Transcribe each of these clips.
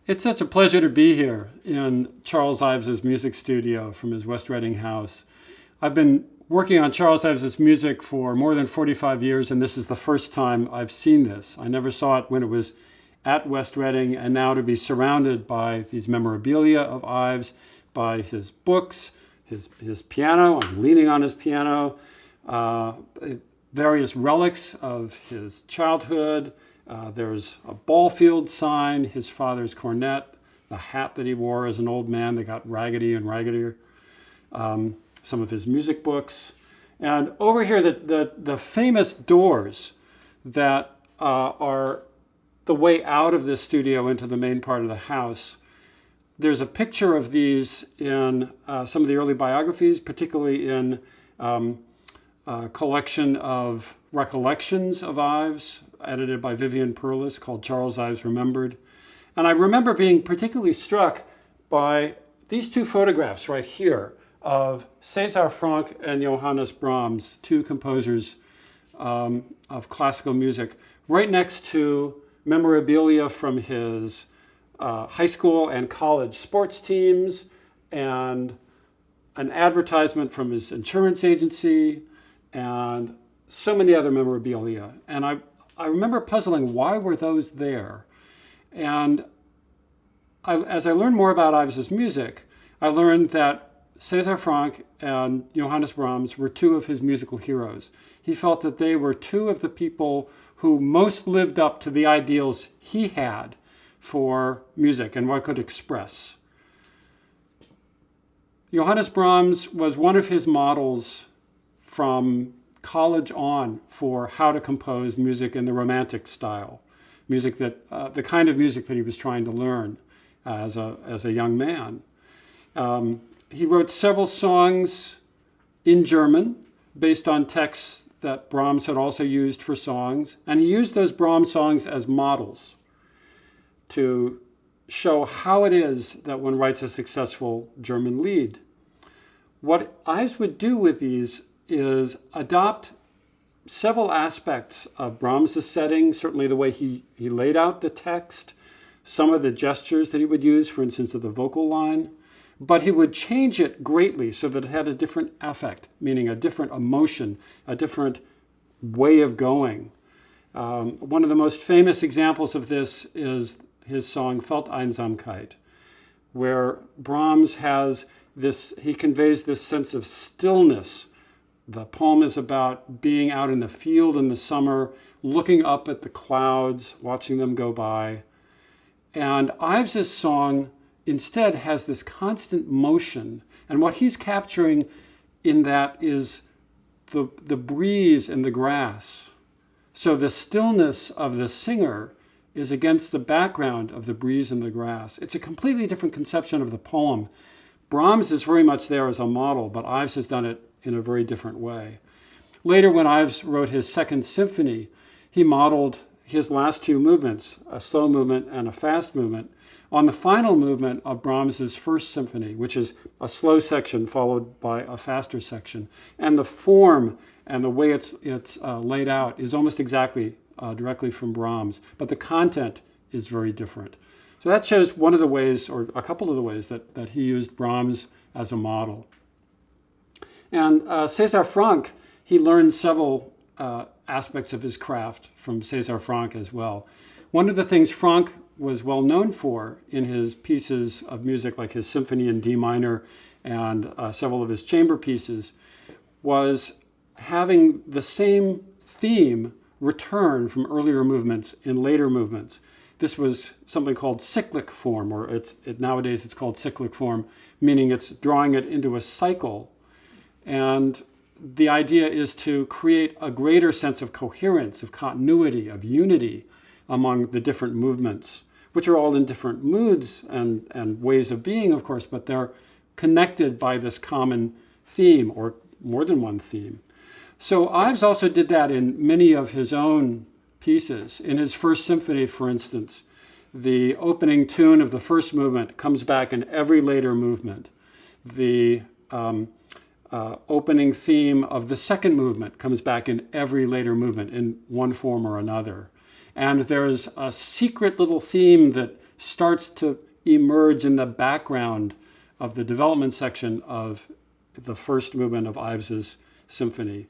It's such a pleasure to be here in Charles Ives's music studio from his West Reading house. I've been working on Charles Ives's music for more than 45 years, and this is the first time I've seen this. I never saw it when it was at West Reading, and now to be surrounded by these memorabilia of Ives, by his books, his piano, I'm leaning on his piano, various relics of his childhood. There's a ball field sign, his father's cornet, the hat that he wore as an old man that got raggedy and raggedier, some of his music books. And over here, the famous doors that are the way out of this studio into the main part of the house. There's a picture of these in some of the early biographies, particularly in a collection of recollections of Ives, edited by Vivian Perlis, called Charles Ives Remembered. And I remember being particularly struck by these two photographs right here of Cesar Fran and Johannes Brahms, two composers of classical music, right next to memorabilia from his high school and college sports teams, and an advertisement from his insurance agency, and so many other memorabilia. And I remember puzzling, why were those there? And as I learned more about Ives's music, I learned that Cesar Fran and Johannes Brahms were two of his musical heroes. He felt that they were two of the people who most lived up to the ideals he had for music and what it could express. Johannes Brahms was one of his models from college on for how to compose music in the romantic style, music that the kind of music that he was trying to learn as a young man. He wrote several songs in German based on texts that Brahms had also used for songs, and he used those Brahms songs as models to show how it is that one writes a successful German lied. What Ives would do with these is adopt several aspects of Brahms' setting, certainly the way he laid out the text, some of the gestures that he would use, for instance, of the vocal line, but he would change it greatly so that it had a different affect, meaning a different emotion, a different way of going. One of the most famous examples of this is his song Feldeinsamkeit, where Brahms has this, he conveys this sense of stillness. The poem is about being out in the field in the summer, looking up at the clouds, watching them go by. And Ives' song instead has this constant motion. And what he's capturing in that is the breeze in the grass. So the stillness of the singer is against the background of the breeze in the grass. It's a completely different conception of the poem. Brahms is very much there as a model, but Ives has done it in a very different way. Later, when Ives wrote his Second Symphony, he modeled his last two movements, a slow movement and a fast movement, on the final movement of Brahms's First Symphony, which is a slow section followed by a faster section. And the form and the way it's laid out is almost exactly directly from Brahms, but the content is very different. So that shows one of the ways, or a couple of the ways, that he used Brahms as a model. And Cesar Fran, he learned several aspects of his craft from Cesar Fran as well. One of the things Fran was well known for in his pieces of music, like his symphony in D minor and several of his chamber pieces, was having the same theme return from earlier movements in later movements. This was something called cyclic form, or nowadays it's called cyclic form, meaning it's drawing it into a cycle. And the idea is to create a greater sense of coherence, of continuity, of unity among the different movements, which are all in different moods and ways of being, of course, but they're connected by this common theme, or more than one theme. So Ives also did that in many of his own pieces. In his First Symphony, for instance, the opening tune of the first movement comes back in every later movement. The opening theme of the second movement comes back in every later movement in one form or another. And there's a secret little theme that starts to emerge in the background of the development section of the first movement of Ives's symphony,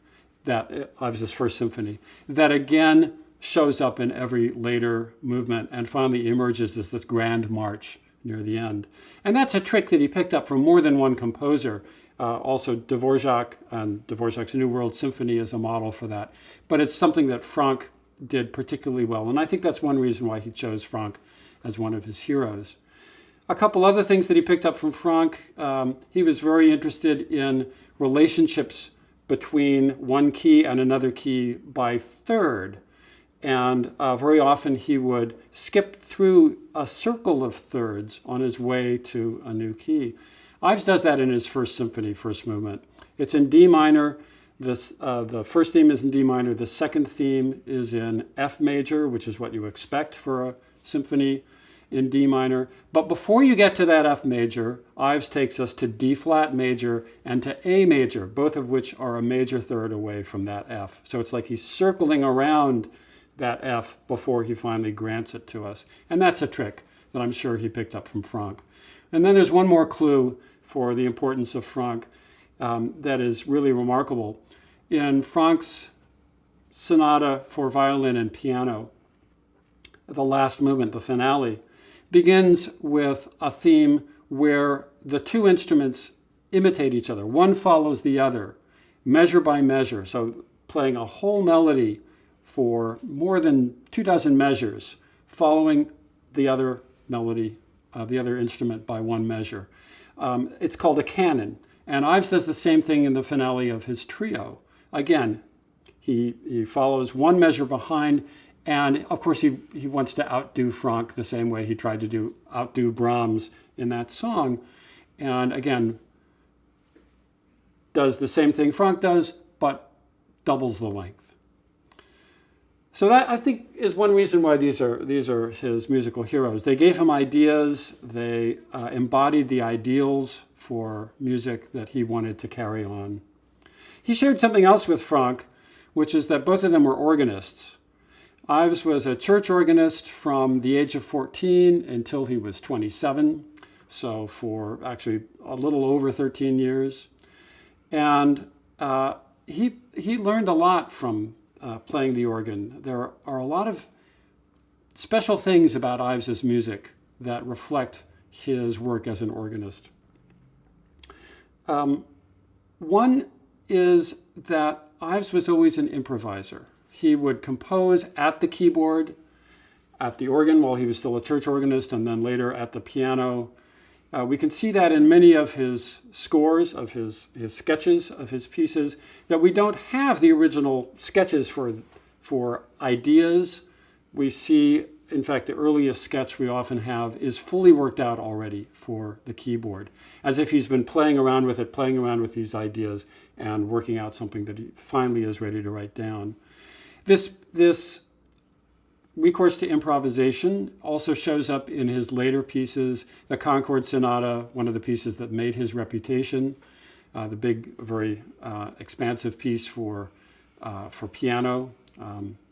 Ives's first symphony, that again shows up in every later movement and finally emerges as this grand march near the end. And that's a trick that he picked up from more than one composer. Also Dvorak and Dvorak's New World Symphony is a model for that. But it's something that Franck did particularly well. And I think that's one reason why he chose Franck as one of his heroes. A couple other things that he picked up from Franck. He was very interested in relationships between one key and another key by third. And very often he would skip through a circle of thirds on his way to a new key. Ives does that in his first symphony, first movement. It's in D minor. The first theme is in D minor. The second theme is in F major, which is what you expect for a symphony in D minor. But before you get to that F major, Ives takes us to D flat major and to A major, both of which are a major third away from that F. So it's like he's circling around that F before he finally grants it to us. And that's a trick that I'm sure he picked up from Franck. And then there's one more clue for the importance of Franck that is really remarkable. In Franck's sonata for violin and piano, the last movement, the finale, begins with a theme where the two instruments imitate each other. One follows the other, measure by measure. So playing a whole melody for more than 24 measures, following the other melody, the other instrument by one measure. It's called a canon. And Ives does the same thing in the finale of his trio. Again, he follows one measure behind, and of course he wants to outdo Franck the same way he tried to outdo Brahms in that song. And again, does the same thing Franck does, but doubles the length. So that, I think, is one reason why these are his musical heroes. They gave him ideas. They embodied the ideals for music that he wanted to carry on. He shared something else with Franck, which is that both of them were organists. Ives was a church organist from the age of 14 until he was 27, so for actually a little over 13 years. And he learned a lot from playing the organ. There are a lot of special things about Ives's music that reflect his work as an organist. One is that Ives was always an improviser. He would compose at the keyboard, at the organ while he was still a church organist, and then later at the piano. We can see that in many of his scores, of his sketches, of his pieces, that we don't have the original sketches for ideas. We see, in fact, the earliest sketch we often have is fully worked out already for the keyboard, as if he's been playing around with it, playing around with these ideas, and working out something that he finally is ready to write down. This recourse to improvisation also shows up in his later pieces. The Concord Sonata, one of the pieces that made his reputation, the big, very expansive piece for piano,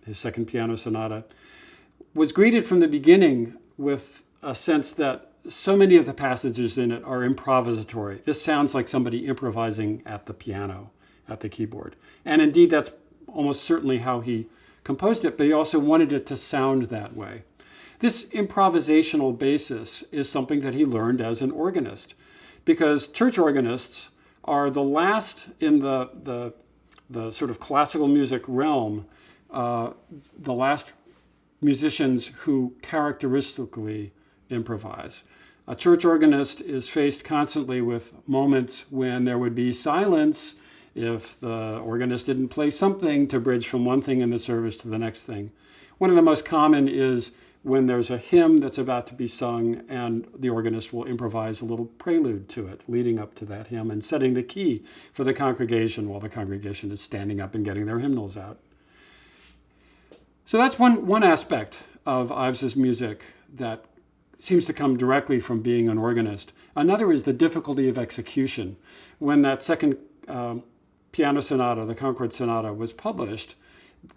his second piano sonata, was greeted from the beginning with a sense that so many of the passages in it are improvisatory. This sounds like somebody improvising at the piano, at the keyboard. And indeed, that's almost certainly how he composed it, but he also wanted it to sound that way. This improvisational basis is something that he learned as an organist, because church organists are the last in the sort of classical music realm, the last musicians who characteristically improvise. A church organist is faced constantly with moments when there would be silence if the organist didn't play something to bridge from one thing in the service to the next thing. One of the most common is when there's a hymn that's about to be sung and the organist will improvise a little prelude to it, leading up to that hymn and setting the key for the congregation while the congregation is standing up and getting their hymnals out. So that's one aspect of Ives's music that seems to come directly from being an organist. Another is the difficulty of execution. When that second piano sonata, the Concord Sonata, was published,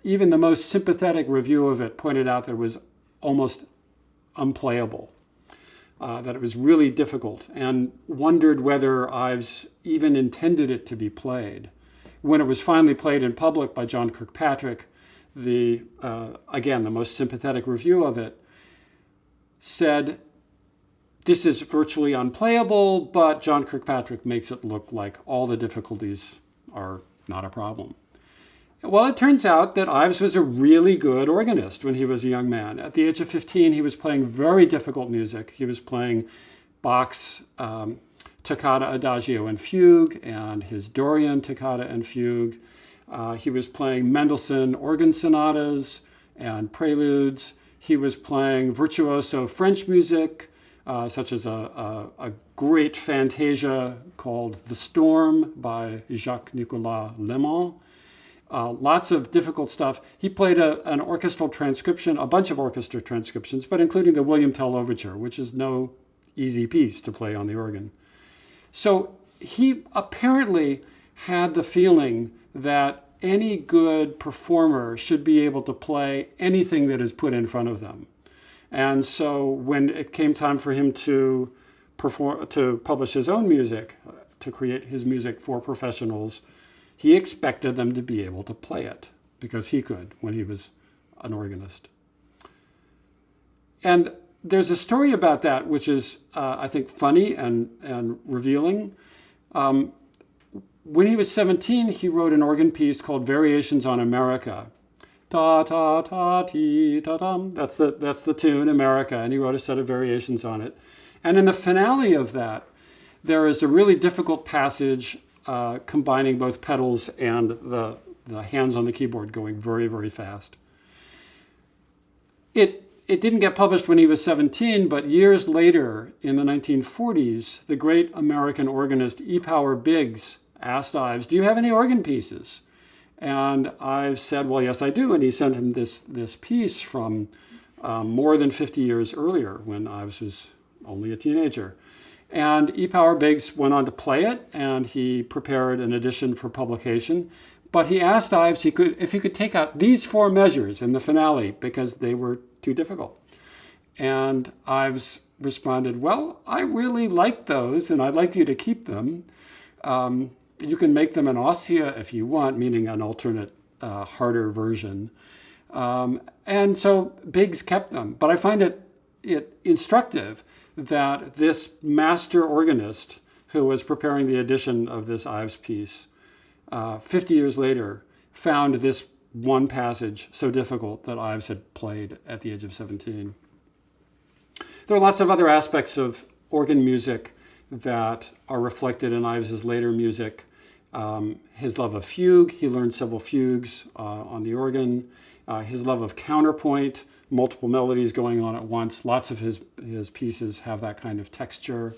even the most sympathetic review of it pointed out that it was almost unplayable. that it was really difficult, and wondered whether Ives even intended it to be played. When it was finally played in public by John Kirkpatrick, again, the most sympathetic review of it, said, "This is virtually unplayable, but John Kirkpatrick makes it look like all the difficulties are not a problem." Well, it turns out that Ives was a really good organist when he was a young man. At the age of 15, he was playing very difficult music. He was playing Bach's Toccata, Adagio, and Fugue, and his Dorian Toccata and Fugue. He was playing Mendelssohn organ sonatas and preludes. He was playing virtuoso French music, such as a great fantasia called The Storm by Jacques-Nicolas Lemon. Lots of difficult stuff. He played an orchestral transcription, a bunch of orchestra transcriptions, but including the William Tell Overture, which is no easy piece to play on the organ. So he apparently had the feeling that any good performer should be able to play anything that is put in front of them. And so when it came time for him to publish his own music, to create his music for professionals, he expected them to be able to play it because he could when he was an organist. And there's a story about that which is, I think, funny and revealing. When he was 17, he wrote an organ piece called Variations on America. Ta ta ta ti ta dum. That's the tune, America, and he wrote a set of variations on it. And in the finale of that, there is a really difficult passage combining both pedals and the hands on the keyboard going very, very fast. It didn't get published when he was 17, but years later, in the 1940s, the great American organist E. Power Biggs asked Ives, "Do you have any organ pieces?" And Ives said, "Well, yes, I do." And he sent him this piece from more than 50 years earlier when Ives was only a teenager. And E. Power Biggs went on to play it, and he prepared an edition for publication. But he asked Ives if he could take out these 4 measures in the finale because they were too difficult. And Ives responded, "Well, I really like those, and I'd like you to keep them. You can make them an ossia if you want," meaning an alternate, harder version. And so Biggs kept them. But I find it instructive that this master organist who was preparing the edition of this Ives piece, 50 years later, found this one passage so difficult that Ives had played at the age of 17. There are lots of other aspects of organ music that are reflected in Ives's later music. His love of fugue, he learned several fugues on the organ. His love of counterpoint, multiple melodies going on at once. Lots of his pieces have that kind of texture.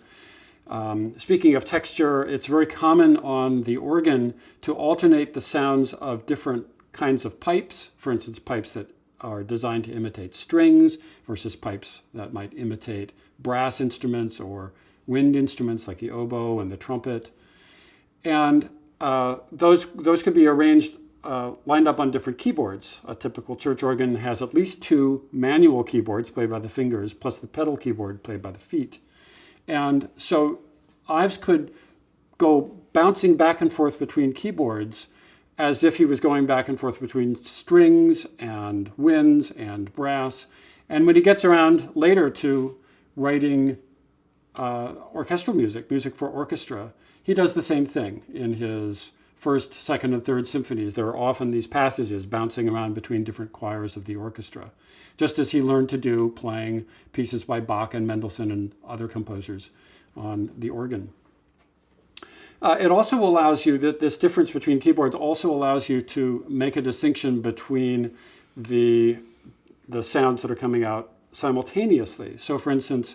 Speaking of texture, it's very common on the organ to alternate the sounds of different kinds of pipes. For instance, pipes that are designed to imitate strings versus pipes that might imitate brass instruments or wind instruments like the oboe and the trumpet. And those could be arranged, lined up on different keyboards. A typical church organ has at least 2 manual keyboards played by the fingers, plus the pedal keyboard played by the feet. And so Ives could go bouncing back and forth between keyboards as if he was going back and forth between strings and winds and brass. And when he gets around later to writing orchestral music for orchestra, he does the same thing in his first, second, and third symphonies. There are often these passages bouncing around between different choirs of the orchestra, just as he learned to do playing pieces by Bach and Mendelssohn and other composers on the organ. It also allows you, this difference between keyboards also allows you to make a distinction between the sounds that are coming out simultaneously. So for instance,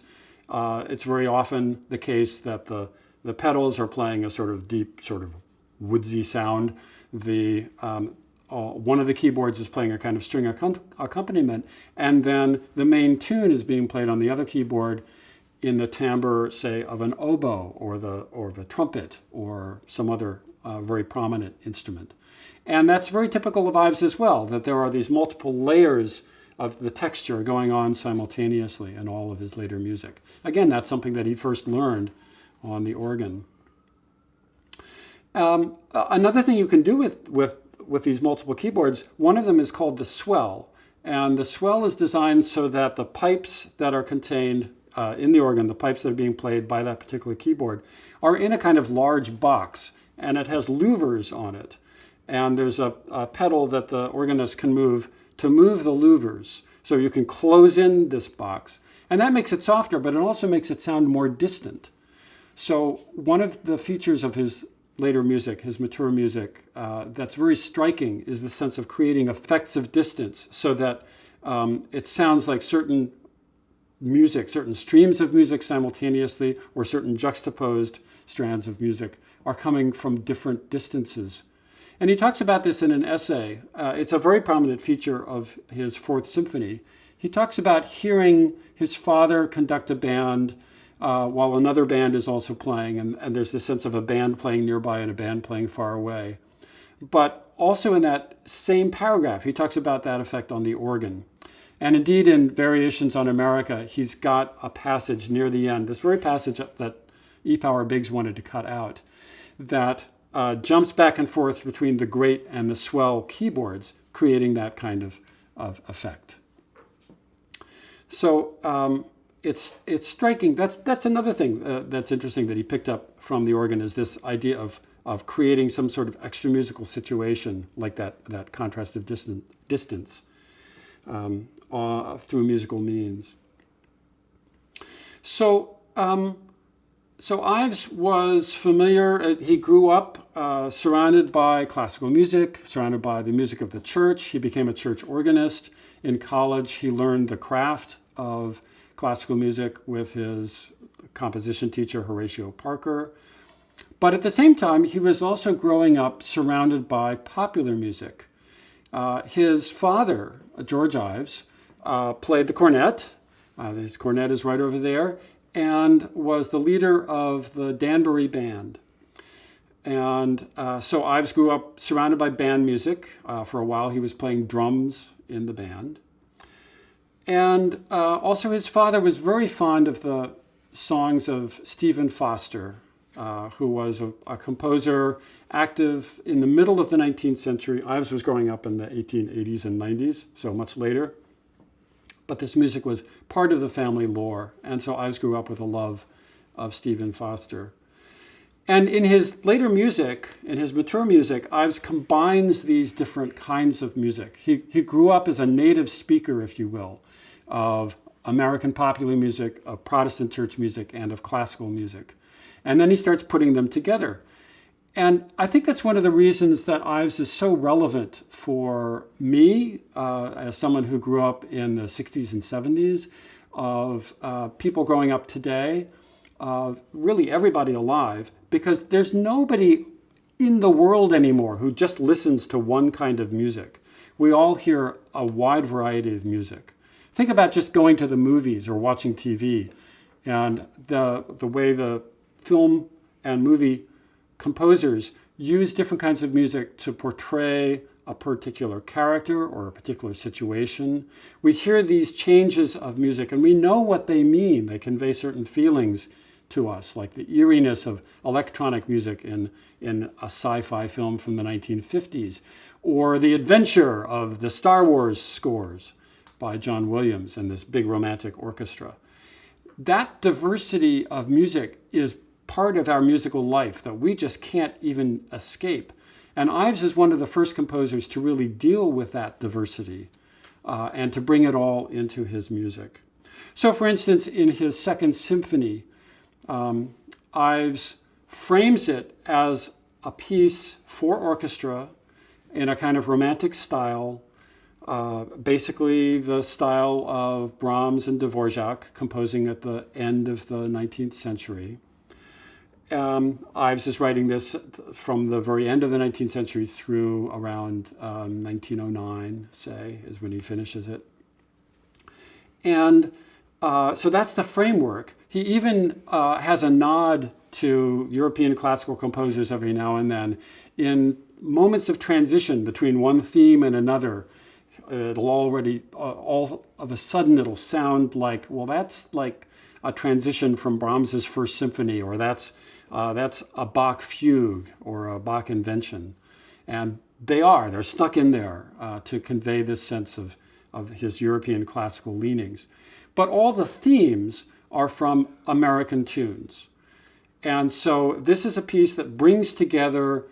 it's very often the case that the pedals are playing a sort of deep, sort of woodsy sound. One of the keyboards is playing a kind of string accompaniment, and then the main tune is being played on the other keyboard in the timbre, say, of an oboe or the trumpet or some other very prominent instrument. And that's very typical of Ives as well, that there are these multiple layers of the texture going on simultaneously in all of his later music. Again, that's something that he first learned on the organ. Another thing you can do with these multiple keyboards, one of them is called the swell. And the swell is designed so that the pipes that are contained in the organ, the pipes that are being played by that particular keyboard, are in a kind of large box, and it has louvers on it. And there's a pedal that the organist can move to move the louvers. So you can close in this box. And that makes it softer, but it also makes it sound more distant. So one of the features of his later music, his mature music, that's very striking is the sense of creating effects of distance so that it sounds like certain music, certain streams of music simultaneously, or certain juxtaposed strands of music are coming from different distances. And he talks about this in an essay. It's a very prominent feature of his Fourth Symphony. He talks about hearing his father conduct a band while another band is also playing, and there's this sense of a band playing nearby and a band playing far away. But also in that same paragraph, he talks about that effect on the organ. And indeed, in Variations on America, he's got a passage near the end, this very passage that E. Power Biggs wanted to cut out, that jumps back and forth between the great and the swell keyboards, creating that kind of effect. So it's striking. That's another thing that's interesting that he picked up from the organ, is this idea of creating some sort of extra musical situation like that contrast of distance through musical means. So Ives was familiar. He grew up surrounded by classical music, surrounded by the music of the church. He became a church organist. In college, he learned the craft of classical music with his composition teacher, Horatio Parker. But at the same time, he was also growing up surrounded by popular music. His father, George Ives, played the cornet. His cornet is right over there, and was the leader of the Danbury Band. And so Ives grew up surrounded by band music. For a while, he was playing drums in the band. And also his father was very fond of the songs of Stephen Foster, who was a composer active in the middle of the 19th century. Ives was growing up in the 1880s and 90s, so much later. But this music was part of the family lore, and so Ives grew up with a love of Stephen Foster. And in his later music, in his mature music, Ives combines these different kinds of music. He grew up as a native speaker, if you will, of American popular music, of Protestant church music, and of classical music. And then he starts putting them together. And I think that's one of the reasons that Ives is so relevant for me as someone who grew up in the 60s and 70s, of people growing up today, of really everybody alive, because there's nobody in the world anymore who just listens to one kind of music. We all hear a wide variety of music. Think about just going to the movies or watching TV, and the way the film and movie composers use different kinds of music to portray a particular character or a particular situation. We hear these changes of music and we know what they mean. They convey certain feelings to us, like the eeriness of electronic music in a sci-fi film from the 1950s, or the adventure of the Star Wars scores by John Williams and this big romantic orchestra. That diversity of music is part of our musical life that we just can't even escape. And Ives is one of the first composers to really deal with that diversity and to bring it all into his music. So for instance, in his Second Symphony, Ives frames it as a piece for orchestra in a kind of romantic style, basically the style of Brahms and Dvorak, composing at the end of the 19th century. Ives is writing this from the very end of the 19th century through around 1909, say, is when he finishes it. And so that's the framework. He even has a nod to European classical composers every now and then. In moments of transition between one theme and another, it'll already, all of a sudden, it'll sound like, well, that's like a transition from Brahms's First Symphony, or that's a Bach fugue or a Bach invention. And they're stuck in there to convey this sense of his European classical leanings. But all the themes are from American tunes. And so this is a piece that brings together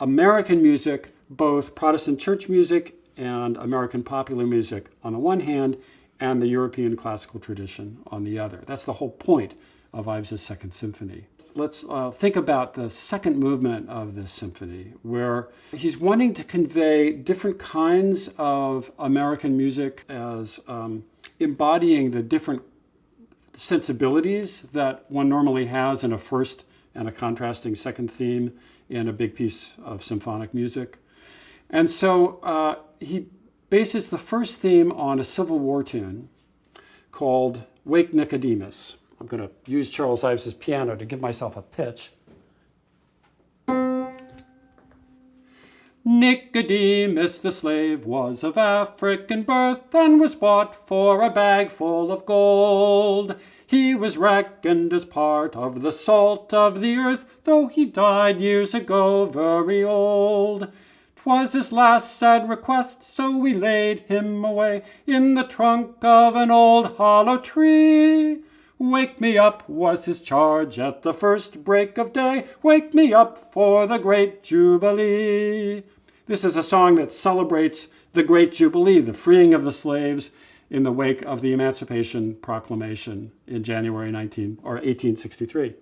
American music, both Protestant church music and American popular music on the one hand, and the European classical tradition on the other. That's the whole point of Ives' Second Symphony. Let's think about the second movement of this symphony, where he's wanting to convey different kinds of American music as embodying the different sensibilities that one normally has in a first and a contrasting second theme in a big piece of symphonic music. And so he bases the first theme on a Civil War tune called Wake Nicodemus. I'm going to use Charles Ives' piano to give myself a pitch. Nicodemus the slave was of African birth and was bought for a bag full of gold. He was reckoned as part of the salt of the earth, though he died years ago very old. 'Twas his last sad request, so we laid him away in the trunk of an old hollow tree. Wake me up was his charge at the first break of day. Wake me up for the great Jubilee. This is a song that celebrates the great Jubilee, the freeing of the slaves in the wake of the Emancipation Proclamation in January 1863.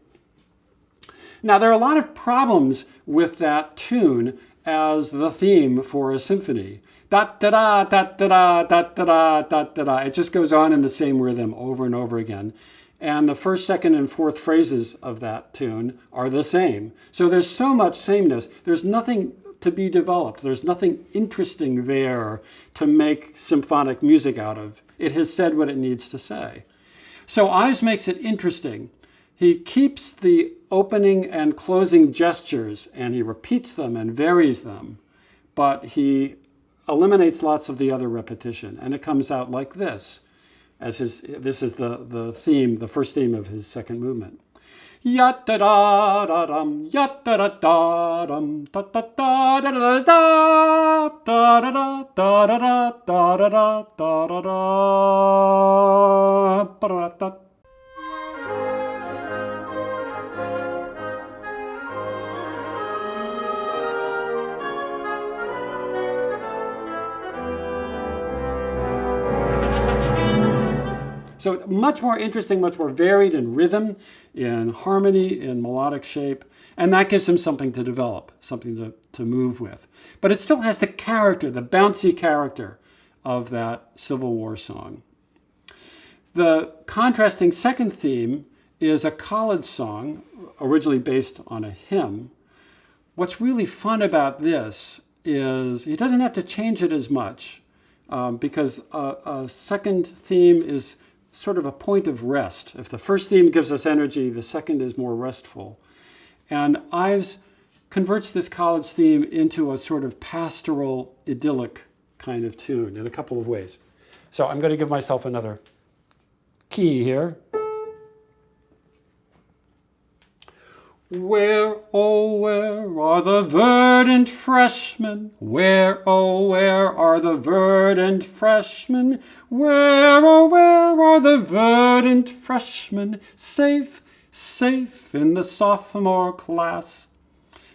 Now, there are a lot of problems with that tune as the theme for a symphony. Da-da-da, da-da-da, da-da-da, da-da-da. It just goes on in the same rhythm over and over again. And the first, second, and fourth phrases of that tune are the same. So there's so much sameness. There's nothing to be developed. There's nothing interesting there to make symphonic music out of. It has said what it needs to say. So Ives makes it interesting. He keeps the opening and closing gestures, and he repeats them and varies them, but he eliminates lots of the other repetition, and it comes out like this. This is the theme, the first theme of his second movement. Ya-da-da-da-dum, ya-da-da-da-dum, da-da-da-da-da-da, da-da-da-da-da-da-da-da-da-da. So much more interesting, much more varied in rhythm, in harmony, in melodic shape, and that gives him something to develop, something to move with. But it still has the character, the bouncy character of that Civil War song. The contrasting second theme is a college song, originally based on a hymn. What's really fun about this is he doesn't have to change it as much because a second theme is sort of a point of rest. If the first theme gives us energy, the second is more restful. And Ives converts this college theme into a sort of pastoral, idyllic kind of tune in a couple of ways. So I'm going to give myself another key here. Where, oh, where are the verdant freshmen? Where, oh, where are the verdant freshmen? Where, oh, where are the verdant freshmen? Safe, safe in the sophomore class.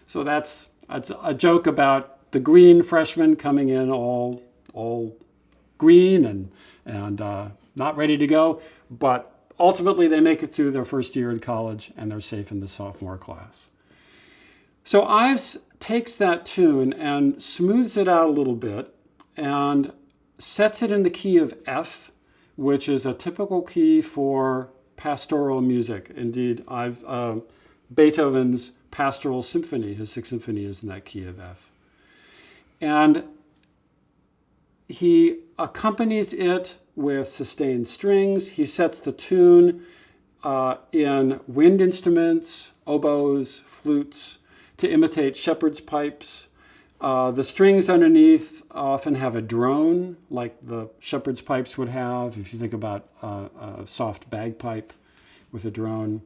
So that's a joke about the green freshmen coming in all green and not ready to go, but ultimately, they make it through their first year in college, and they're safe in the sophomore class. So Ives takes that tune and smooths it out a little bit and sets it in the key of F, which is a typical key for pastoral music. Indeed, Beethoven's Pastoral Symphony, his Sixth Symphony, is in that key of F. And he accompanies it with sustained strings. He sets the tune in wind instruments, oboes, flutes, to imitate shepherd's pipes. The strings underneath often have a drone, like the shepherd's pipes would have, if you think about a soft bagpipe with a drone.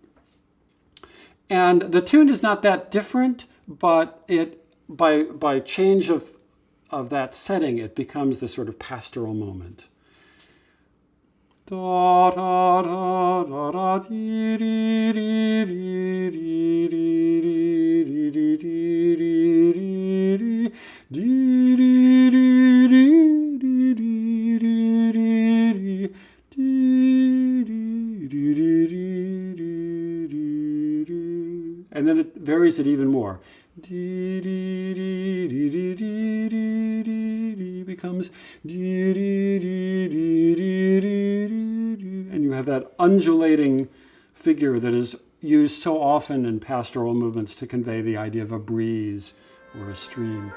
And the tune is not that different, but by change of that setting, it becomes this sort of pastoral moment. Da da da da da dee dee dee dee dee dee dee dee, and then it varies it even more. Becomes and you have that undulating figure that is used so often in pastoral movements to convey the idea of a breeze or a stream.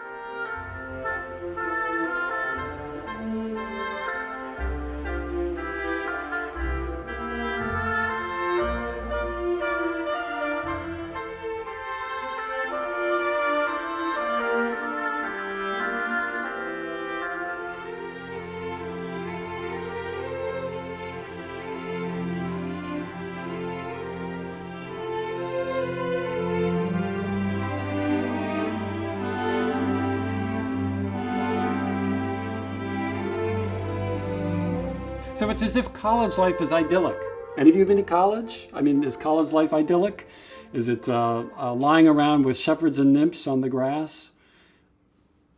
So it's as if college life is idyllic. Any of you been to college? I mean, is college life idyllic? Is it lying around with shepherds and nymphs on the grass?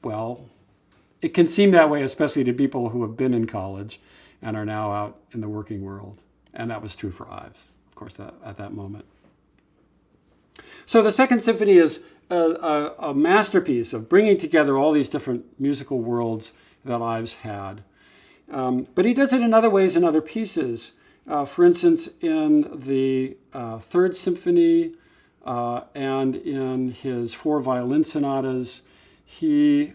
Well, it can seem that way, especially to people who have been in college and are now out in the working world. And that was true for Ives, of course, at that moment. So the Second Symphony is a masterpiece of bringing together all these different musical worlds that Ives had. But he does it in other ways in other pieces. For instance, in the Third Symphony and in his 4 violin sonatas, he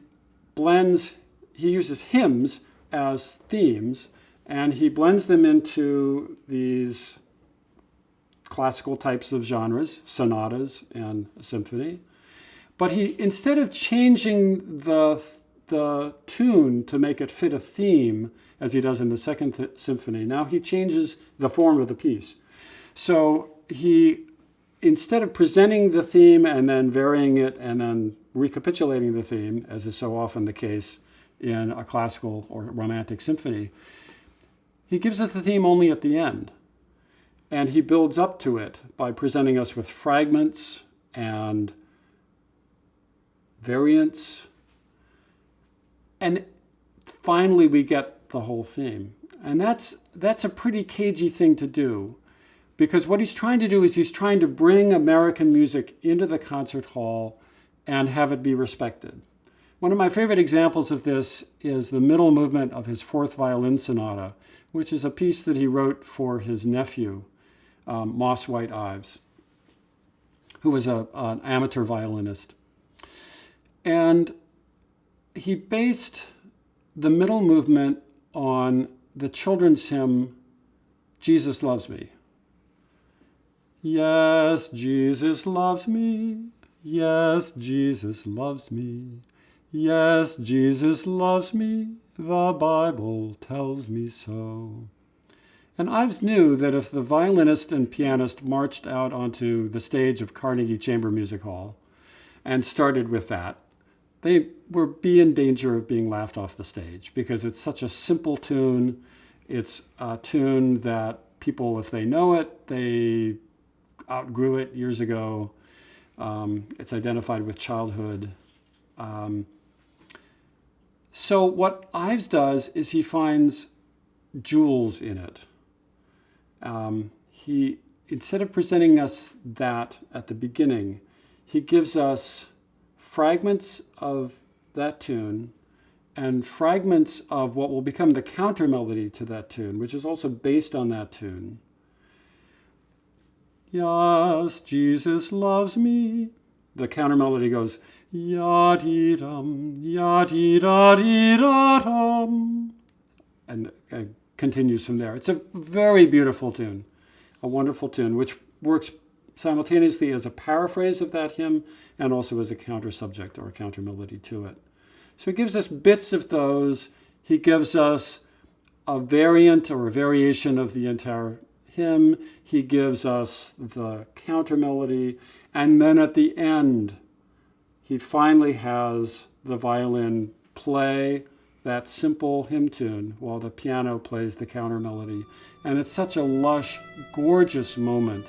uses hymns as themes, and he blends them into these classical types of genres, sonatas and symphony. But instead of changing the tune to make it fit a theme, as he does in the Second Symphony, now he changes the form of the piece. So instead of presenting the theme and then varying it and then recapitulating the theme, as is so often the case in a classical or romantic symphony, he gives us the theme only at the end. And he builds up to it by presenting us with fragments and variants. And finally, we get the whole theme. And that's a pretty cagey thing to do, because what he's trying to do is he's trying to bring American music into the concert hall and have it be respected. One of my favorite examples of this is the middle movement of his 4th violin sonata, which is a piece that he wrote for his nephew, Moss White Ives, who was an amateur violinist. And he based the middle movement on the children's hymn, Jesus Loves Me. Yes, Jesus loves me. Yes, Jesus loves me. Yes, Jesus loves me. The Bible tells me so. And Ives knew that if the violinist and pianist marched out onto the stage of Carnegie Chamber Music Hall and started with that, they would be in danger of being laughed off the stage, because it's such a simple tune. It's a tune that people, if they know it, they outgrew it years ago. It's identified with childhood. So what Ives does is he finds jewels in it. He, instead of presenting us that at the beginning, he gives us fragments of that tune and fragments of what will become the counter melody to that tune, which is also based on that tune. Yes, Jesus loves me. The counter melody goes ya-dee-dum, ya-dee-da-dee-da-dum, and continues from there. It's a very beautiful tune, a wonderful tune, which works simultaneously as a paraphrase of that hymn and also as a counter subject or a counter melody to it. So he gives us bits of those. He gives us a variant or a variation of the entire hymn. He gives us the counter melody. And then at the end, he finally has the violin play that simple hymn tune while the piano plays the counter melody. And it's such a lush, gorgeous moment.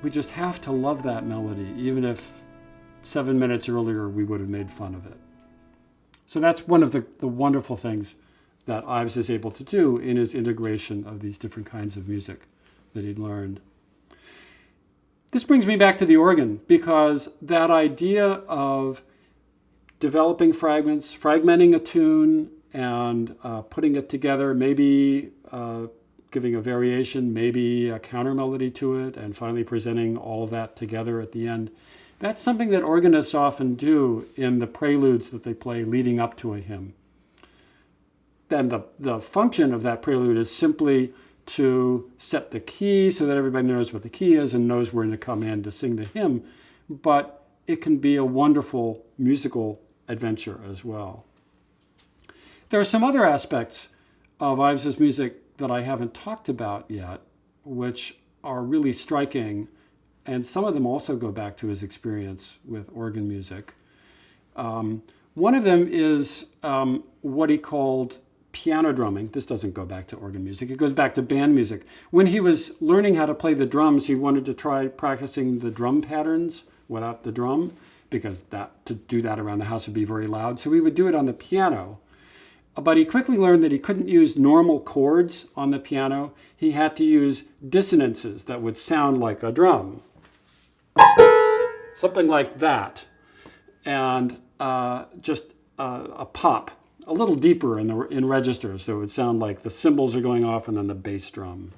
We just have to love that melody, even if 7 minutes earlier we would have made fun of it. So that's one of the wonderful things that Ives is able to do in his integration of these different kinds of music that he'd learned. This brings me back to the organ, because that idea of developing fragments, fragmenting a tune, and putting it together, maybe giving a variation, maybe a counter melody to it, and finally presenting all of that together at the end. That's something that organists often do in the preludes that they play leading up to a hymn. Then the function of that prelude is simply to set the key so that everybody knows what the key is and knows when to come in to sing the hymn. But it can be a wonderful musical adventure as well. There are some other aspects of Ives's music that I haven't talked about yet, which are really striking, and some of them also go back to his experience with organ music. One of them is what he called piano drumming. This doesn't go back to organ music. It goes back to band music. When he was learning how to play the drums, he wanted to try practicing the drum patterns without the drum, because to do that around the house would be very loud. So he would do it on the piano. But he quickly learned that he couldn't use normal chords on the piano. He had to use dissonances that would sound like a drum. Something like that. And just a pop, a little deeper in registers, so it would sound like the cymbals are going off and then the bass drum.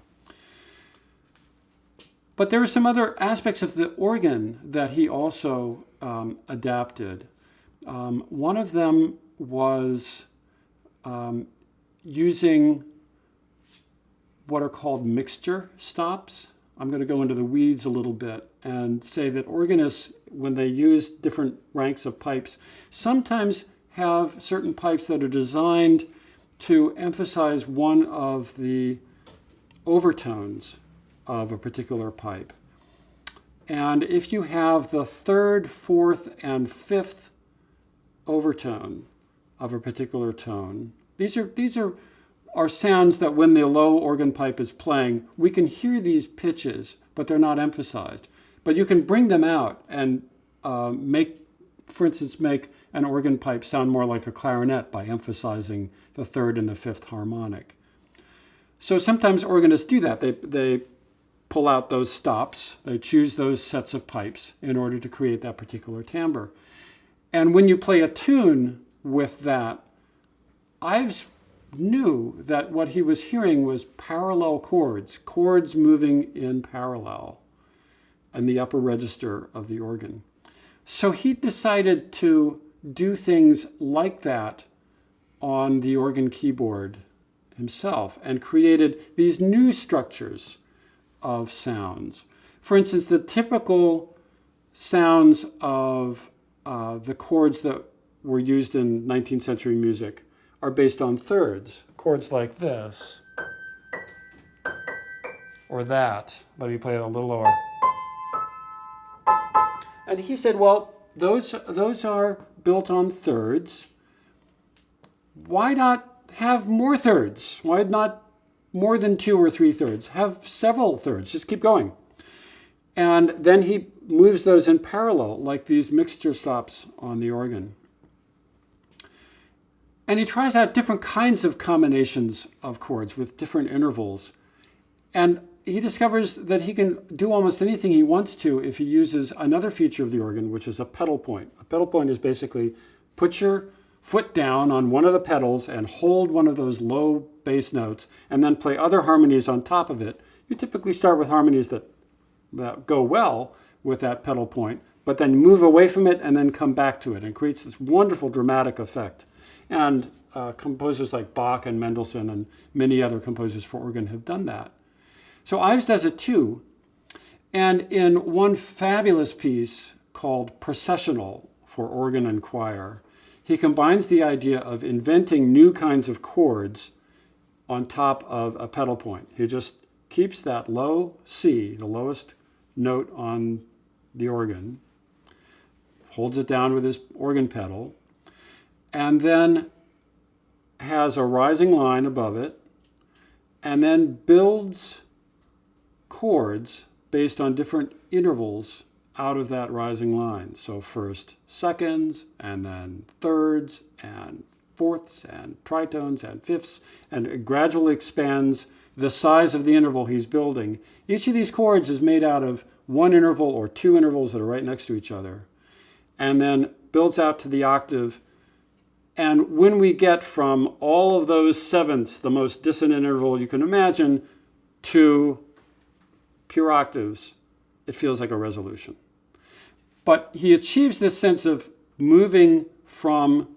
But there are some other aspects of the organ that he also adapted. One of them was using what are called mixture stops. I'm going to go into the weeds a little bit and say that organists, when they use different ranks of pipes, sometimes have certain pipes that are designed to emphasize one of the overtones of a particular pipe. And if you have the third, fourth, and fifth overtone of a particular tone, these are sounds that when the low organ pipe is playing, we can hear these pitches, but they're not emphasized. But you can bring them out and make an organ pipe sound more like a clarinet by emphasizing the third and the fifth harmonic. So sometimes organists do that. They pull out those stops. They choose those sets of pipes in order to create that particular timbre. And when you play a tune with that, Ives knew that what he was hearing was parallel chords moving in parallel in the upper register of the organ. So he decided to do things like that on the organ keyboard himself and created these new structures of sounds. For instance, the typical sounds of the chords that were used in 19th century music are based on thirds. Chords like this, or that. Let me play it a little lower. And he said, well, those are built on thirds. Why not have more thirds? Why not more than 2 or 3 thirds? Have several thirds. Just keep going. And then he moves those in parallel, like these mixture stops on the organ. And he tries out different kinds of combinations of chords with different intervals. And he discovers that he can do almost anything he wants to if he uses another feature of the organ, which is a pedal point. A pedal point is basically put your foot down on one of the pedals and hold one of those low bass notes and then play other harmonies on top of it. You typically start with harmonies that go well with that pedal point, but then move away from it and then come back to it, and creates this wonderful dramatic effect. And composers like Bach and Mendelssohn and many other composers for organ have done that. So Ives does it too. And in one fabulous piece called Processional for organ and choir, he combines the idea of inventing new kinds of chords on top of a pedal point. He just keeps that low C, the lowest note on the organ, holds it down with his organ pedal, and then has a rising line above it, and then builds chords based on different intervals out of that rising line. So first seconds, and then thirds, and fourths, and tritones, and fifths, and it gradually expands the size of the interval he's building. Each of these chords is made out of one interval or two intervals that are right next to each other, and then builds out to the octave. And when we get from all of those sevenths, the most dissonant interval you can imagine, to pure octaves, it feels like a resolution. But he achieves this sense of moving from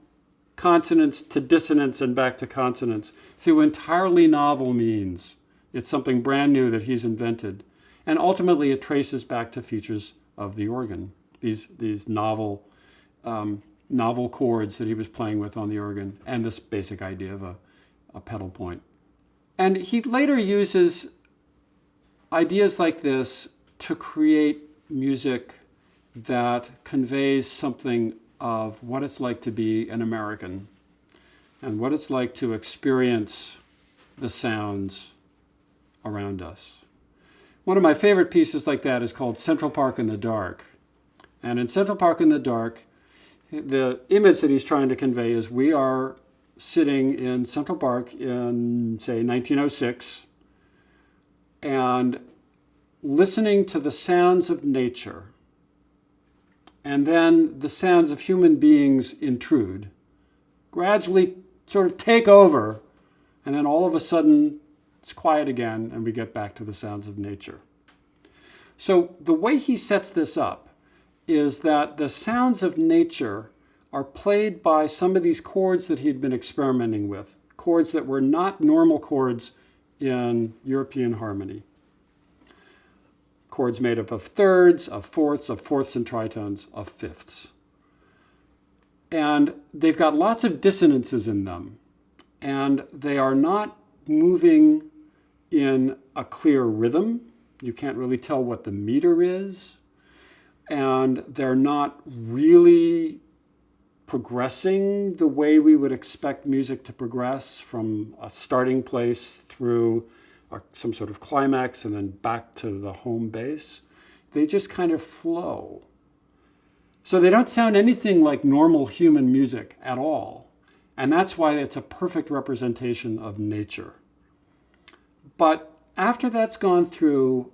consonants to dissonance and back to consonants through entirely novel means. It's something brand new that he's invented. And ultimately it traces back to features of the organ, these novel chords that he was playing with on the organ, and this basic idea of a pedal point. And he later uses ideas like this to create music that conveys something of what it's like to be an American and what it's like to experience the sounds around us. One of my favorite pieces like that is called Central Park in the Dark. And in Central Park in the Dark, the image that he's trying to convey is we are sitting in Central Park in, say, 1906, and listening to the sounds of nature, and then the sounds of human beings intrude, gradually sort of take over, and then all of a sudden it's quiet again and we get back to the sounds of nature. So the way he sets this up is that the sounds of nature are played by some of these chords that he'd been experimenting with, chords that were not normal chords in European harmony. Chords made up of thirds, of fourths and tritones, of fifths. And they've got lots of dissonances in them, and they are not moving in a clear rhythm. You can't really tell what the meter is, and they're not really progressing the way we would expect music to progress, from a starting place through some sort of climax and then back to the home base. They just kind of flow. So they don't sound anything like normal human music at all. And that's why it's a perfect representation of nature. But after that's gone through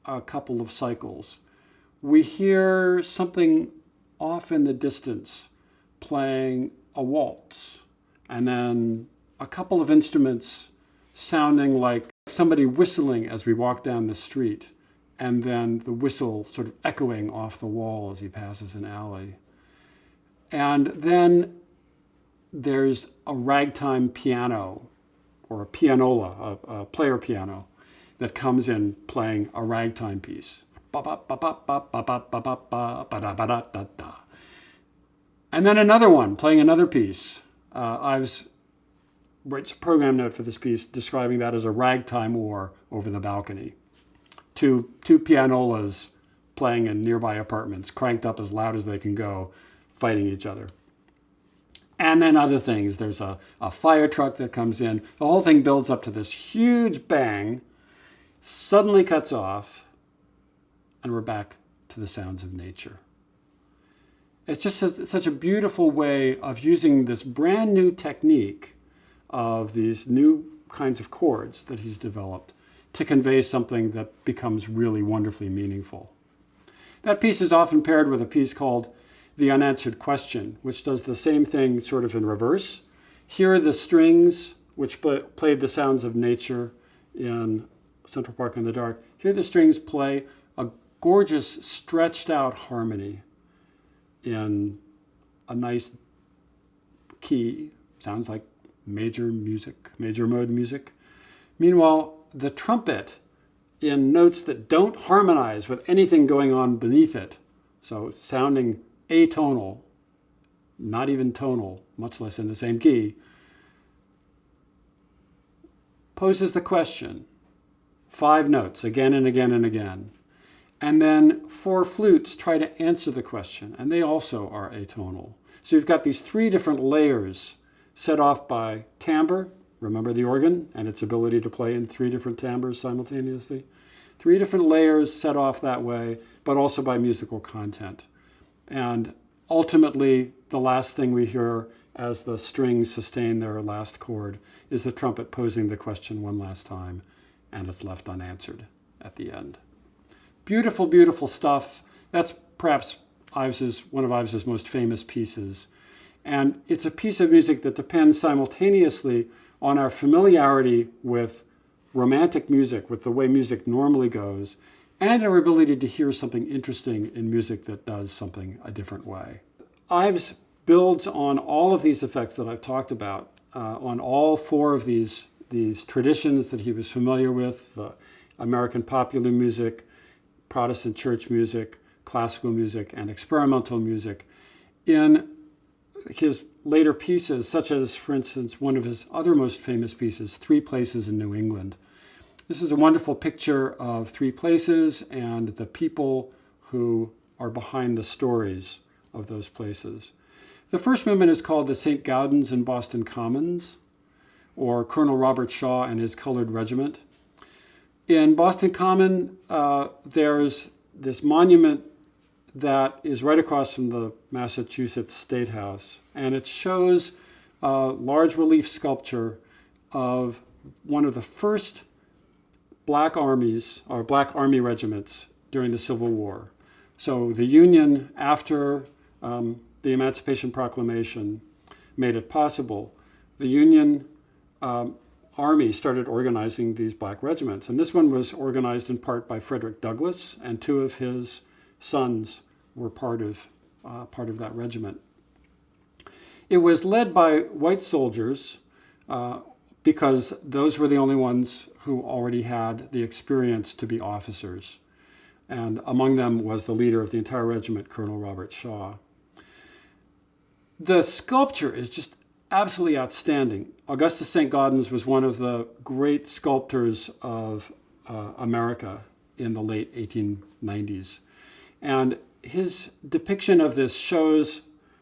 a couple of cycles, we hear something off in the distance playing a waltz, and then a couple of instruments sounding like somebody whistling as we walk down the street, and then the whistle sort of echoing off the wall as he passes an alley. And then there's a ragtime piano, or a pianola, a player piano, that comes in playing a ragtime piece. And then another one playing another piece. Ives writes a program note for this piece describing that as a ragtime war over the balcony. Two pianolas playing in nearby apartments, cranked up as loud as they can go, fighting each other. And then other things. There's a fire truck that comes in. The whole thing builds up to this huge bang, suddenly cuts off, and we're back to the sounds of nature. It's just such a beautiful way of using this brand new technique of these new kinds of chords that he's developed to convey something that becomes really wonderfully meaningful. That piece is often paired with a piece called The Unanswered Question, which does the same thing sort of in reverse. Here are the strings, which played the sounds of nature in Central Park in the Dark. Here the strings play a gorgeous stretched out harmony in a nice key. Sounds like major music, major mode music. Meanwhile, the trumpet in notes that don't harmonize with anything going on beneath it, so sounding atonal, not even tonal, much less in the same key, poses the question, 5 notes again and again and again. And then 4 flutes try to answer the question, and they also are atonal. So you've got these 3 different layers set off by timbre. Remember the organ and its ability to play in 3 different timbres simultaneously? 3 different layers set off that way, but also by musical content. And ultimately, the last thing we hear as the strings sustain their last chord is the trumpet posing the question one last time, and it's left unanswered at the end. Beautiful, beautiful stuff. That's perhaps one of Ives's most famous pieces. And it's a piece of music that depends simultaneously on our familiarity with romantic music, with the way music normally goes, and our ability to hear something interesting in music that does something a different way. Ives builds on all of these effects that I've talked about, on all 4 of these traditions that he was familiar with, American popular music, Protestant church music, classical music, and experimental music, in his later pieces, such as, for instance, one of his other most famous pieces, 3 Places in New England. This is a wonderful picture of 3 places and the people who are behind the stories of those places. The first movement is called the St. Gaudens and Boston Commons, or Colonel Robert Shaw and his Colored Regiment. In Boston Common, there's this monument that is right across from the Massachusetts State House, and it shows a large relief sculpture of one of the first black armies, or black army regiments during the Civil War. So the Union, after the Emancipation Proclamation made it possible, the Union Army started organizing these black regiments. And this one was organized in part by Frederick Douglass, and 2 of his sons were part of that regiment. It was led by white soldiers because those were the only ones who already had the experience to be officers. And among them was the leader of the entire regiment, Colonel Robert Shaw. The sculpture is just absolutely outstanding. Augustus St. Gaudens was one of the great sculptors of America in the late 1890s. And his depiction of this shows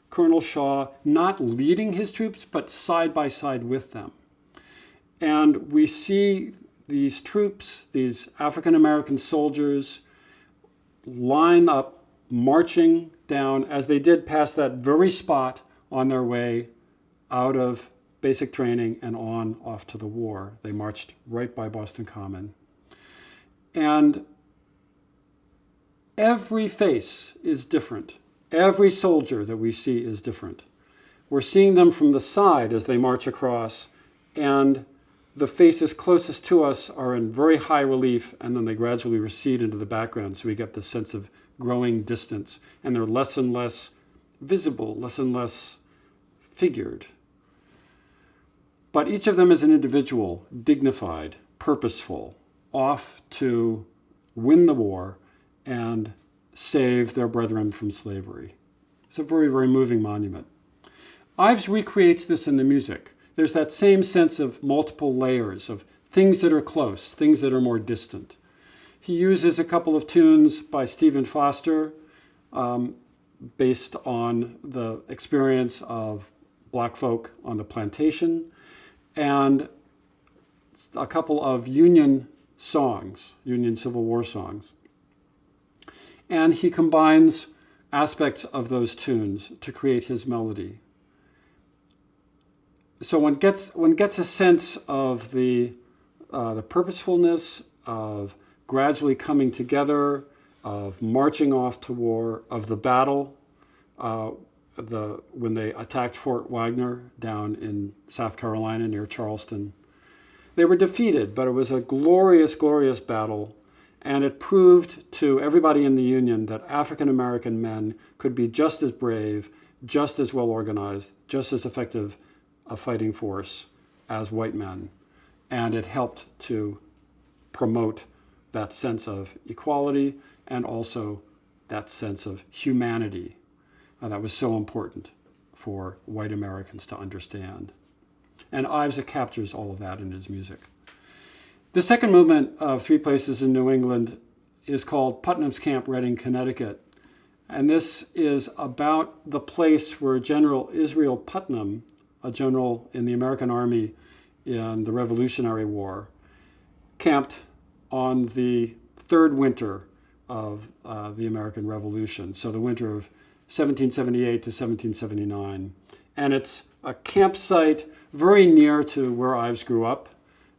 Colonel Shaw not leading his troops, but side by side with them. And we see these troops, these African-American soldiers, line up, marching down, as they did past that very spot on their way out of basic training and off to the war. They marched right by Boston Common. And every face is different. Every soldier that we see is different. We're seeing them from the side as they march across, and the faces closest to us are in very high relief, and then they gradually recede into the background, so we get this sense of growing distance, and they're less and less visible, less and less figured. But each of them is an individual, dignified, purposeful, off to win the war and save their brethren from slavery. It's a very, very moving monument. Ives recreates this in the music. There's that same sense of multiple layers, of things that are close, things that are more distant. He uses a couple of tunes by Stephen Foster based on the experience of black folk on the plantation, and a couple of Union songs, Union Civil War songs. And he combines aspects of those tunes to create his melody. So one gets a sense of the purposefulness of gradually coming together, of marching off to war, of the battle, when they attacked Fort Wagner down in South Carolina near Charleston. They were defeated, but it was a glorious, glorious battle, and it proved to everybody in the Union that African American men could be just as brave, just as well organized, just as effective a fighting force as white men. And it helped to promote that sense of equality and also that sense of humanity that was so important for white Americans to understand. And Ives captures all of that in his music. The second movement of Three Places in New England is called Putnam's Camp, Reading, Connecticut. And this is about the place where General Israel Putnam, a general in the American Army in the Revolutionary War, camped on the third winter of the American Revolution, so the winter of 1778 to 1779. And it's a campsite very near to where Ives grew up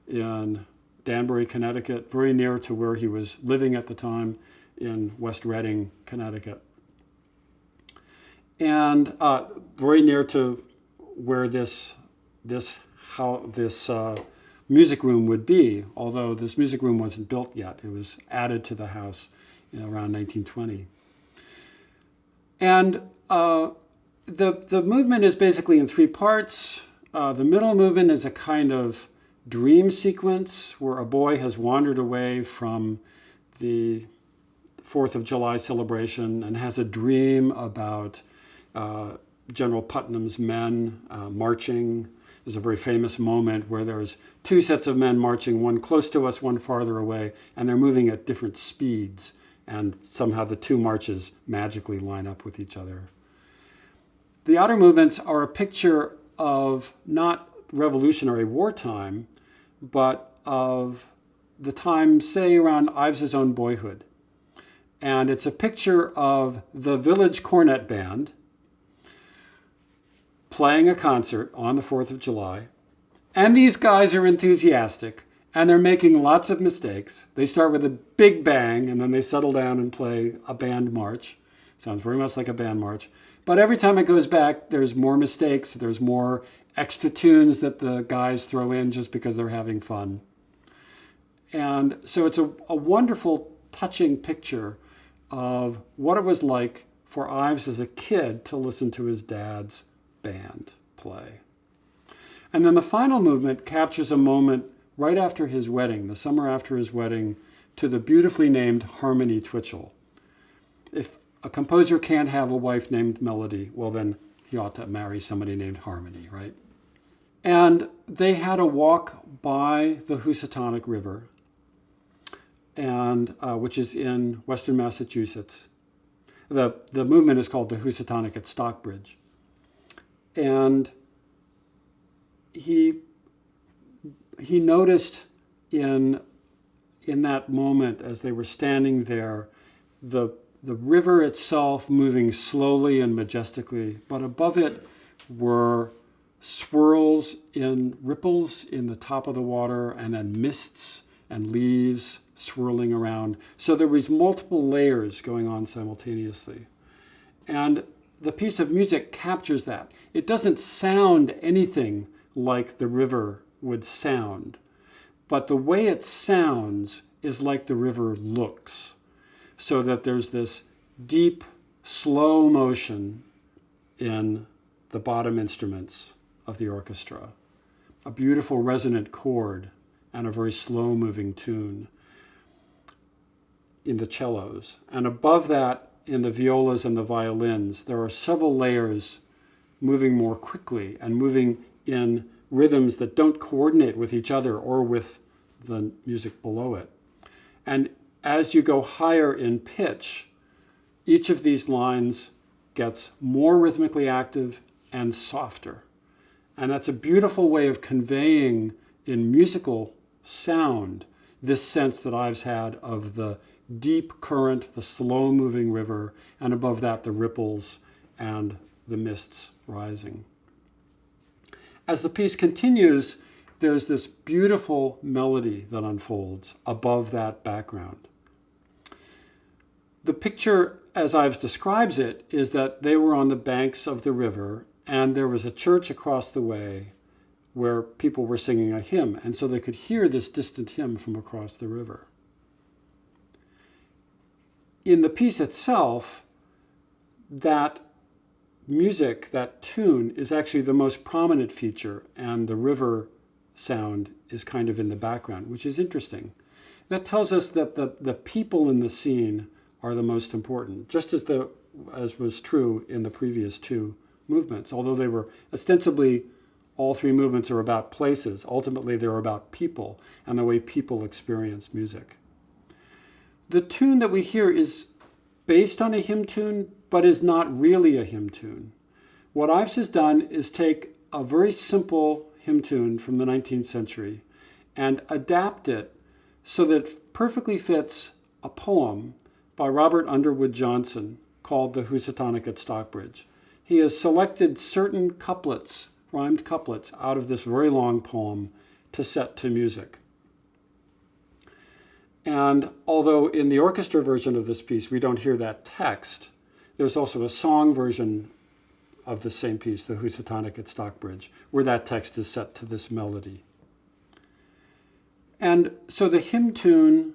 in Danbury, Connecticut, very near to where he was living at the time in West Reading, Connecticut. And very near to where this music room would be, although this music room wasn't built yet. It was added to the house around 1920. And the movement is basically in three parts. The middle movement is a kind of dream sequence where a boy has wandered away from the 4th of July celebration and has a dream about General Putnam's men marching. There's a very famous moment where there's two sets of men marching, one close to us, one farther away, and they're moving at different speeds. And somehow the two marches magically line up with each other. The outer movements are a picture of not Revolutionary War time, but of the time, say, around Ives' own boyhood. And it's a picture of the village cornet band playing a concert on the 4th of July. And these guys are enthusiastic, and they're making lots of mistakes. They start with a big bang, and then they settle down and play a band march. Sounds very much like a band march. But every time it goes back, there's more mistakes. There's more extra tunes that the guys throw in just because they're having fun. And so it's a wonderful, touching picture of what it was like for Ives as a kid to listen to his dad's band play. And then the final movement captures a moment right after his wedding, the summer after his wedding, to the beautifully named Harmony Twitchell. If a composer can't have a wife named Melody, well then he ought to marry somebody named Harmony, right? And they had a walk by the Housatonic River, and which is in western Massachusetts. The movement is called the Housatonic at Stockbridge. And he noticed in that moment, as they were standing there, the river itself moving slowly and majestically, but above it were swirls in ripples in the top of the water, and then mists and leaves swirling around. So there was multiple layers going on simultaneously. And the piece of music captures that. It doesn't sound anything like the river would sound, but the way it sounds is like the river looks, so that there's this deep, slow motion in the bottom instruments of the orchestra, a beautiful resonant chord, and a very slow-moving tune in the cellos. And above that, in the violas and the violins, there are several layers moving more quickly and moving in rhythms that don't coordinate with each other or with the music below it. And as you go higher in pitch, each of these lines gets more rhythmically active and softer. And that's a beautiful way of conveying in musical sound this sense that Ives had of the deep current, the slow-moving river, and above that, the ripples and the mists rising. As the piece continues, there's this beautiful melody that unfolds above that background. The picture, as Ives describes it, is that they were on the banks of the river and there was a church across the way where people were singing a hymn, and so they could hear this distant hymn from across the river. In the piece itself, that music, that tune, is actually the most prominent feature, and the river sound is kind of in the background, which is interesting. That tells us that the people in the scene are the most important, just as was true in the previous two movements. Although they were ostensibly, all three movements are about places, ultimately they're about people and the way people experience music. The tune that we hear is based on a hymn tune, but is not really a hymn tune. What Ives has done is take a very simple hymn tune from the 19th century and adapt it so that it perfectly fits a poem by Robert Underwood Johnson called The Housatonic at Stockbridge. He has selected certain couplets, rhymed couplets, out of this very long poem to set to music. And although in the orchestra version of this piece we don't hear that text, there's also a song version of the same piece, The Housatonic at Stockbridge, where that text is set to this melody. And so the hymn tune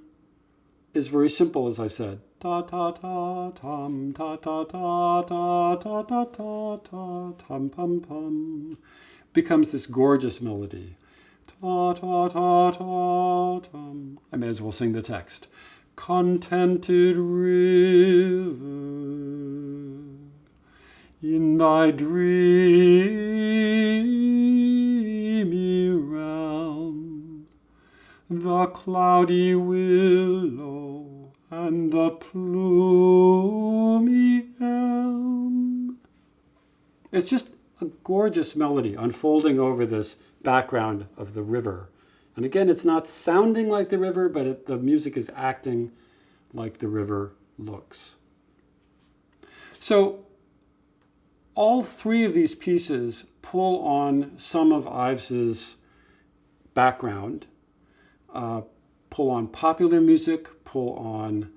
is very simple, as I said. Ta ta ta tum ta ta ta ta ta ta ta ta tum pum pum, becomes this gorgeous melody. Ta ta ta ta tum. I may as well sing the text. Contented river, in thy dreamy realm, the cloudy willow and the plumy elm. It's just a gorgeous melody unfolding over this background of the river. And again, it's not sounding like the river, but the music is acting like the river looks. So all three of these pieces pull on some of Ives's background, pull on popular music, pull on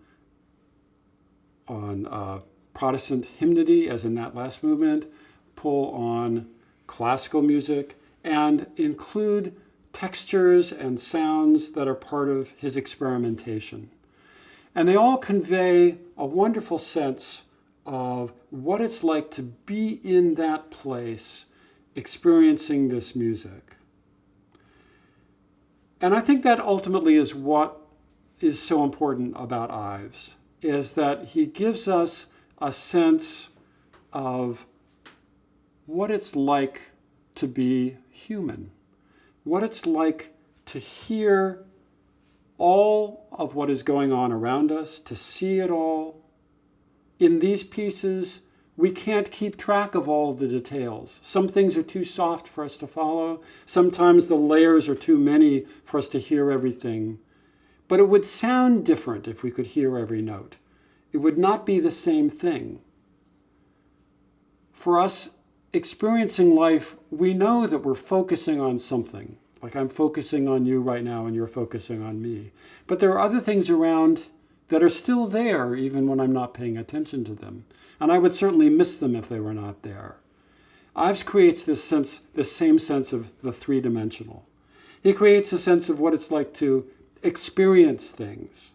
Protestant hymnody, as in that last movement, pull on classical music, and include textures and sounds that are part of his experimentation. And they all convey a wonderful sense of what it's like to be in that place, experiencing this music. And I think that ultimately is what is so important about Ives, is that he gives us a sense of what it's like to be human, what it's like to hear all of what is going on around us, to see it all. In these pieces, we can't keep track of all of the details. Some things are too soft for us to follow. Sometimes the layers are too many for us to hear everything. But it would sound different if we could hear every note. It would not be the same thing. For us, experiencing life, we know that we're focusing on something. Like I'm focusing on you right now and you're focusing on me. But there are other things around that are still there even when I'm not paying attention to them. And I would certainly miss them if they were not there. Ives creates this same sense of the three-dimensional. He creates a sense of what it's like to experience things.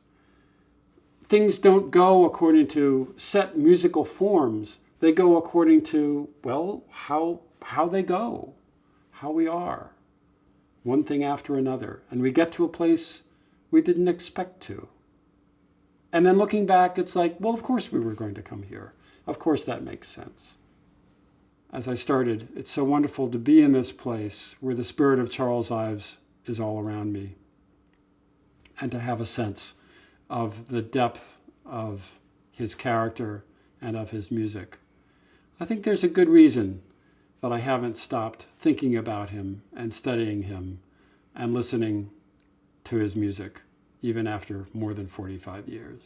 Things don't go according to set musical forms. They go according to, well, how they go, how we are, one thing after another. And we get to a place we didn't expect to. And then looking back, it's like, well, of course we were going to come here. Of course that makes sense. As I started, it's so wonderful to be in this place where the spirit of Charles Ives is all around me, and to have a sense of the depth of his character and of his music. I think there's a good reason that I haven't stopped thinking about him and studying him and listening to his music, even after more than 45 years.